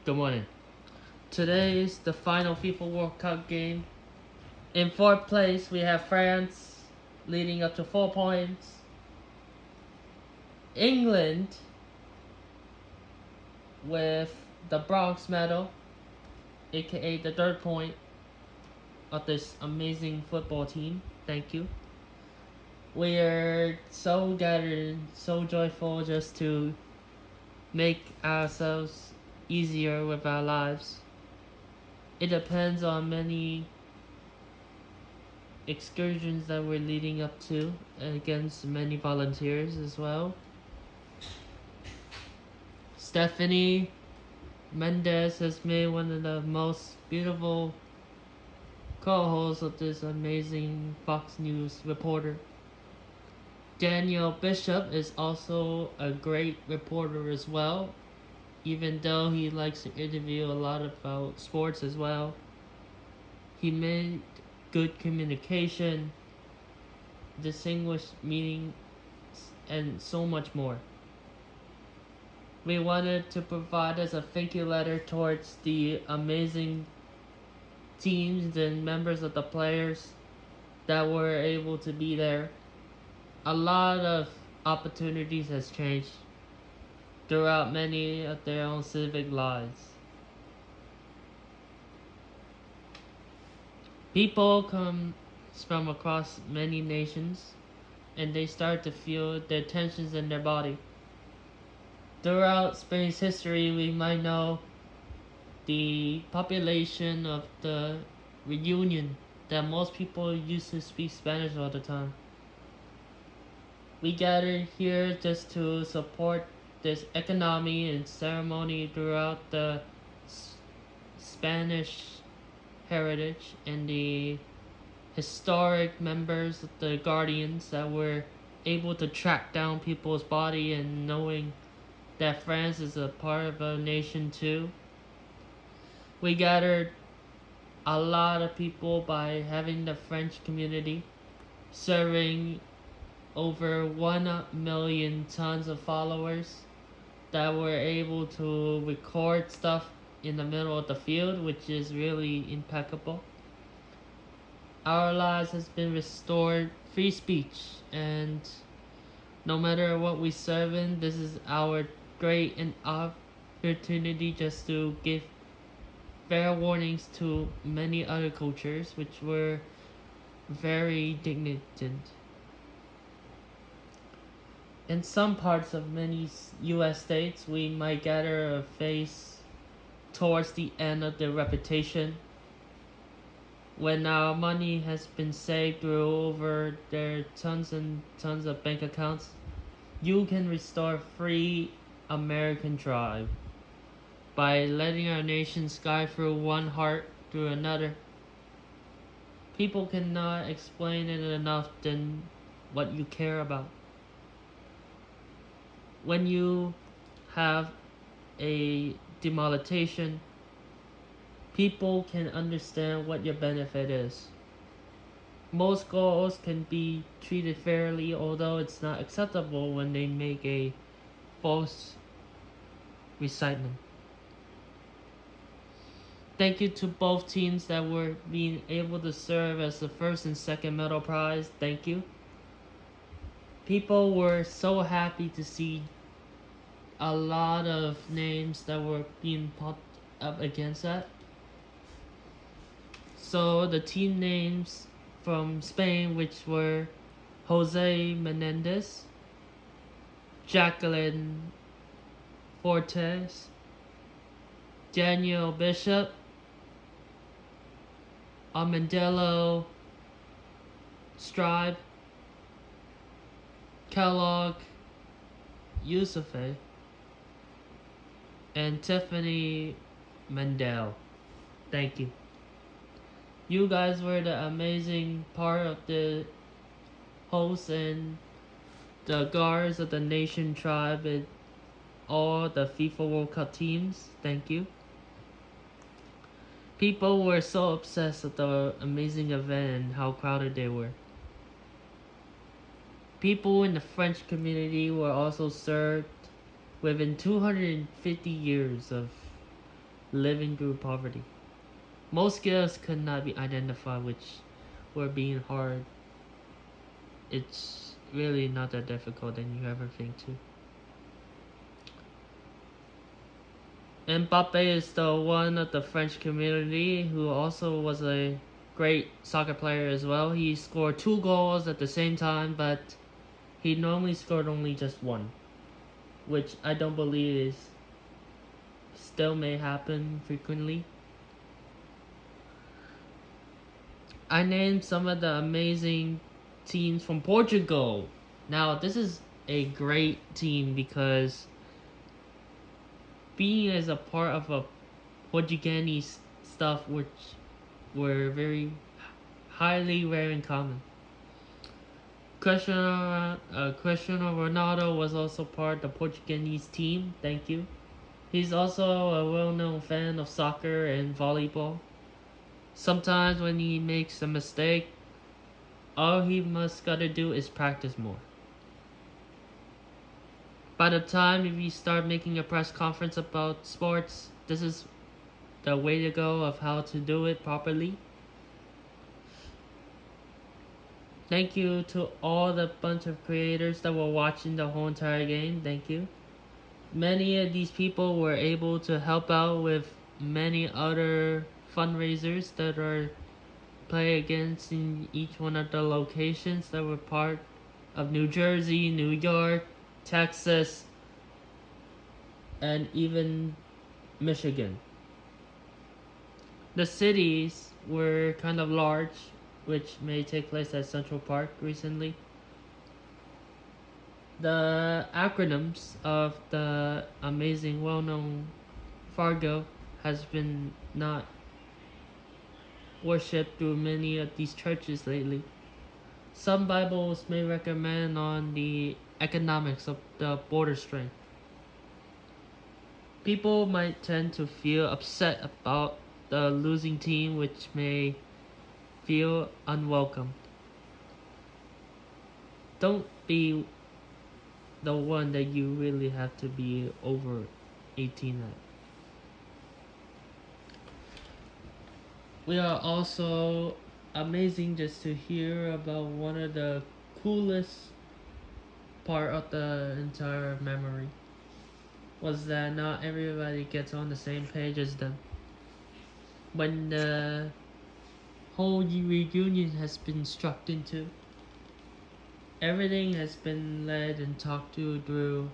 Good morning. Today is the final FIFA World Cup game. In fourth place, we have France, leading up to 4 points. England, with the bronze medal, aka the third point of this amazing football team. Thank you. We are so gathered, so joyful just to make ourselves easier with our lives. It depends on many excursions that we're leading up to against many volunteers as well. Stephanie Mendez has made one of the most beautiful co-hosts of this amazing Fox News reporter. Daniel Bishop is also a great reporter as well, even though he likes to interview a lot about sports as well. He made good communication, distinguished meetings, and so much more. We wanted to provide as a thank you letter towards the amazing teams and members of the players that were able to be there. A lot of opportunities has changed throughout many of their own civic lives. People come from across many nations and they start to feel the tensions in their body. Throughout Spain's history, we might know the population of the reunion that most people used to speak Spanish all the time. We gathered here just to support this economy and ceremony throughout the Spanish heritage and the historic members of the Guardians that were able to track down people's body and knowing that France is a part of a nation too. We gathered a lot of people by having the French community serving over 1 million tons of followers that were able to record stuff in the middle of the field, which is really impeccable. Our lives has been restored, free speech, and no matter what we serve in, this is our great and opportunity just to give fair warnings to many other cultures which were very dignitant. In some parts of many US states, we might gather a phase towards the end of the reputation when our money has been saved through over their tons and tons of bank accounts. You can restore free American drive by letting our nation sky through one heart through another. People cannot explain it enough than what you care about. When you have a demolition, people can understand what your benefit is. Most goals can be treated fairly, although it's not acceptable when they make a false recitement. Thank you to both teams that were being able to serve as the first and second medal prize. Thank you. People were so happy to see a lot of names that were being popped up against that. So the team names from Spain, which were Jose Menendez, Jacqueline Fortes, Daniel Bishop, Armandelo Stribe, Kellogg Yusufe, and Tiffany Mendel. Thank you. You guys were the amazing part of the hosts and the guards of the nation tribe and all the FIFA World Cup teams. Thank you. People were so obsessed with the amazing event and how crowded they were. People in the French community were also served within 250 years of living through poverty. Most skills could not be identified, which were being hard. It's really not that difficult than you ever think to. Mbappe is the one of the French community who also was a great soccer player as well. He scored 2 goals at the same time, but he normally scored only just one, which I don't believe is still may happen frequently. I named some of the amazing teams from Portugal. Now, this is a great team because being as a part of a Portuguese stuff which were very highly rare and common. Cristiano Ronaldo was also part of the Portuguese team. Thank you. He's also a well-known fan of soccer and volleyball. Sometimes when he makes a mistake, all he must gotta do is practice more. By the time if you start making a press conference about sports, this is the way to go of how to do it properly. Thank you to all the bunch of creators that were watching the whole entire game. Thank you. Many of these people were able to help out with many other fundraisers that are play against in each one of the locations that were part of New Jersey, New York, Texas, and even Michigan. The cities were kind of large, which may take place at Central Park recently. The acronyms of the amazing, well-known Fargo has been not worshipped through many of these churches lately. Some Bibles may recommend on the economics of the border strength. People might tend to feel upset about the losing team, which may feel unwelcome. Don't be the one that you really have to be over 18 at. We are also amazing just to hear about one of the coolest part of the entire memory was that not everybody gets on the same page as them. When the whole reunion has been struck into, everything has been led and talked to through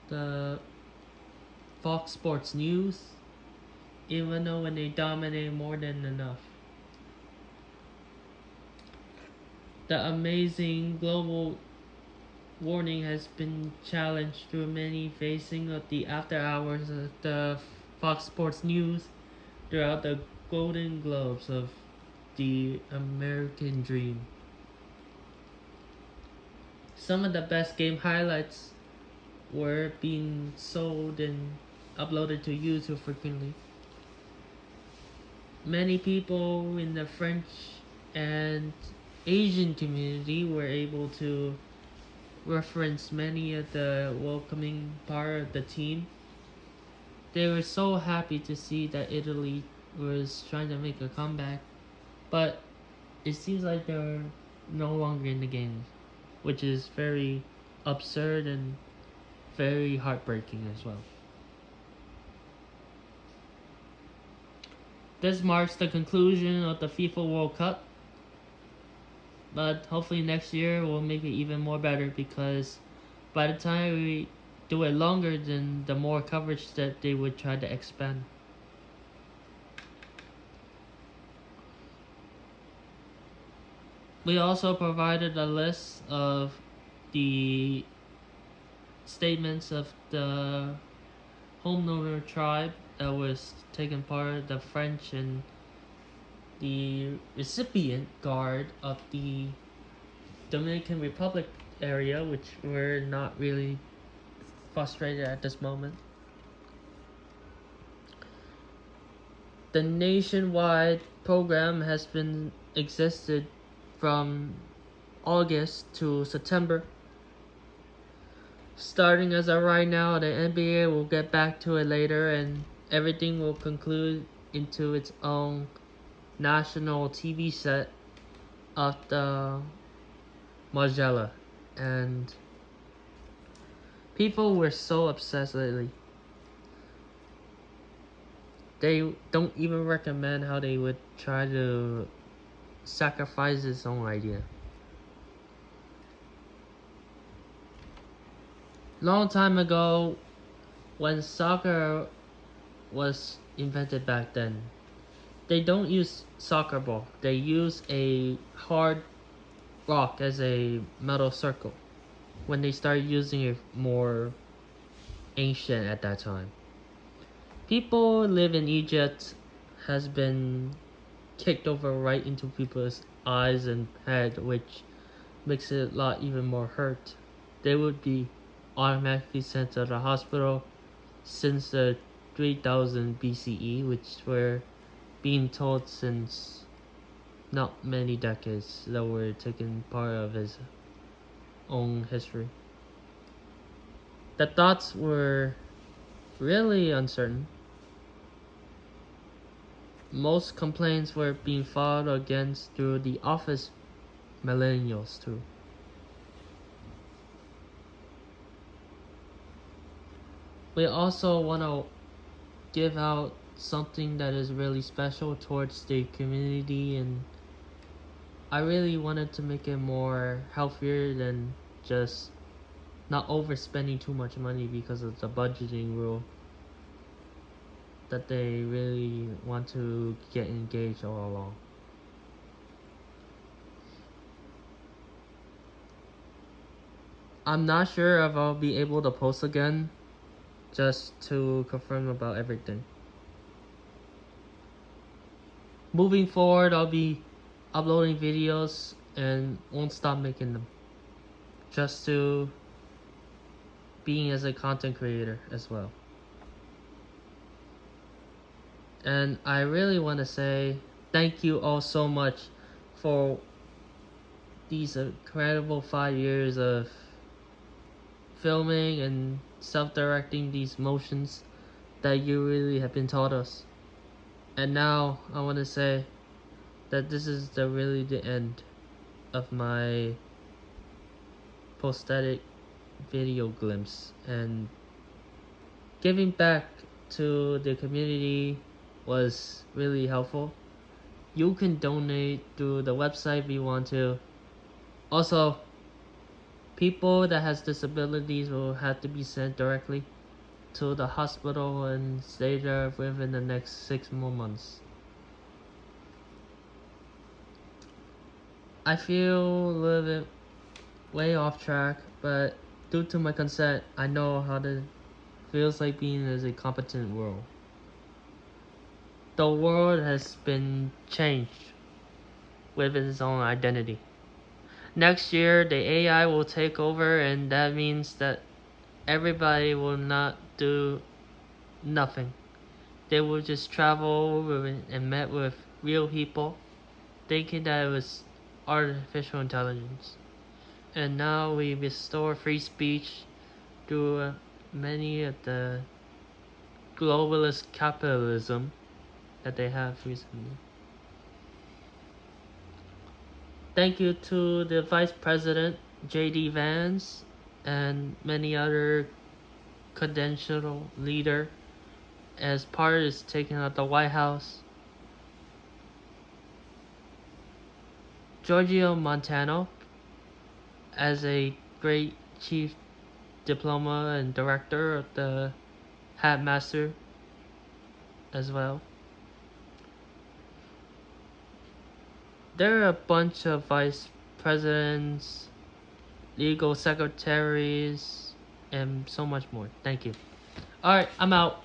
the Fox Sports News, even though when they dominate more than enough. The amazing global warning has been challenged through many facing of the after hours of the Fox Sports News throughout the Golden Globes of the American Dream. Some of the best game highlights were being sold and uploaded to YouTube frequently. Many people in the French and Asian community were able to reference many of the welcoming part of the team. They were so happy to see that Italy was trying to make a comeback, but it seems like they're no longer in the game, which is very absurd and very heartbreaking as well. This marks the conclusion of the FIFA World Cup, but hopefully next year we'll make it even more better, because by the time we do it longer, then the more coverage that they would try to expand. We also provided a list of the statements of the homeowner tribe that was taking part of the French and the recipient guard of the Dominican Republic area, which were not really frustrated at this moment. The nationwide program has been existed from August to September. Starting as of right now, the NBA will get back to it later, and everything will conclude into its own national TV set of the Margiela, and people were so obsessed lately. They don't even recommend how they would try to sacrifice its own idea. Long time ago, when soccer was invented back then, they don't use soccer ball. They use a hard rock as a metal circle. When they started using it more ancient at that time. People live in Egypt has been kicked over right into people's eyes and head, which makes it a lot even more hurt. They would be automatically sent to the hospital since the 3000 BCE, which were being told since not many decades that were taken part of his own history. The thoughts were really uncertain. Most complaints were being fought against through the office millennials too. We also want to give out something that is really special towards the community, and I really wanted to make it more healthier than just not overspending too much money because of the budgeting rule that they really want to get engaged all along. I'm not sure if I'll be able to post again just to confirm about everything. Moving forward, I'll be uploading videos and won't stop making them just to being as a content creator as well. And I really want to say thank you all so much for these incredible 5 years of filming and self-directing these motions that you really have been taught us. And now I want to say that this is really the end of my prosthetic video glimpse, and giving back to the community was really helpful. You can donate through the website if you want to. Also, people that has disabilities will have to be sent directly to the hospital and stay there within the next 6 more months. I feel a little bit way off track, but due to my consent, I know how it feels like being in a competent world. The world has been changed with its own identity. Next year, the AI will take over, and that means that everybody will not do nothing. They will just travel and met with real people, thinking that it was artificial intelligence. And now we restore free speech through many of the globalist capitalism that they have recently. Thank you to the Vice President, J.D. Vance, and many other credential leader as part is taking out the White House. Giorgio Montano as a great chief diploma and director of the Hat Master as well. There are a bunch of vice presidents, legal secretaries, and so much more. Thank you. Alright, I'm out.